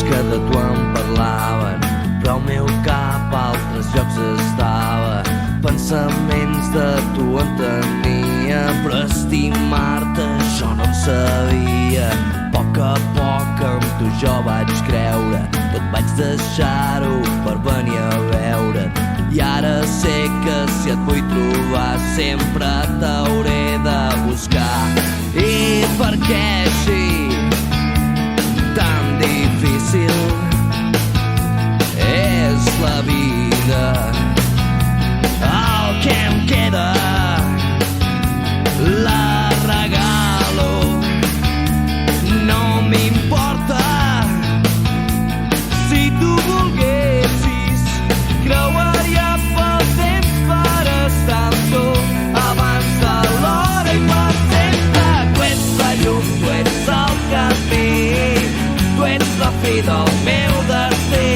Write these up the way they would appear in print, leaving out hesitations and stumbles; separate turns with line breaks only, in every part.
que de tu em parlaven, però el meu cap a altres llocs estava. Pensaments de tu en tenia, però estimar-te jo no en sabia. A poc amb tu jo vaig creure, tot vaig deixar-ho per venir a veure't. I ara sé que si et vull trobar sempre t'hauré de buscar. I per què així tan difícil és la vida? El que em queda la regalo, no m'importa. Si tu volguessis, creuaria pel temps per estar sol abans de l'hora i per sempre. Tu ets la llum, tu ets el camí, tu ets la fi del meu destí.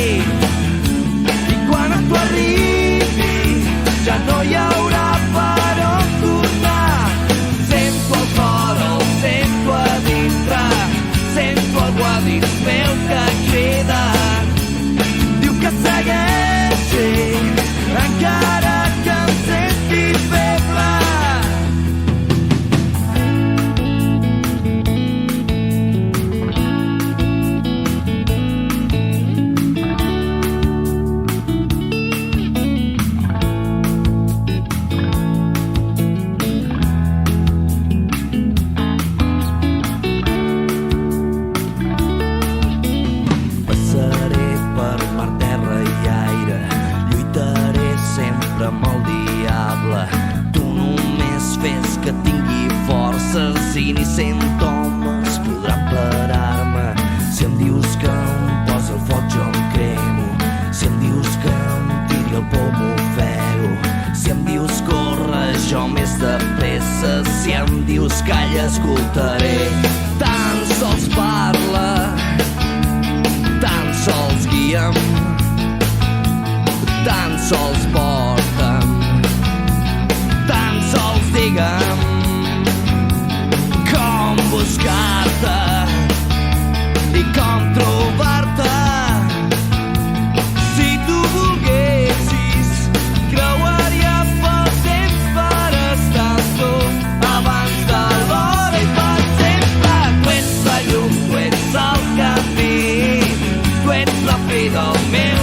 I quan tu arribi ja no hi haurà per on tornar. Sento el cor, el sento a dintre, sento algú a dins meu que crida. Diu que segueixi encara que em senti feble. Passaré per mar, terra i aire, lluitaré sempre amb el diable. Tu només fes que tingui forces i ni 100 homes podran parar-me. Si em dius que em posa el foc jo em cremo, si em dius que em tiri el por m'ofego, si em dius corre jo més de pressa, si em dius calla escoltaré. Tan sols parla, tan sols guia'm, tan sols porta'm, tan sols digue'm com buscar-te i com trobar-te. Si tu volguessis, creuaria pel temps per estar sol abans de l'hora i per sempre. Tu ets la llum, tu ets el camí, tu ets la fi del meu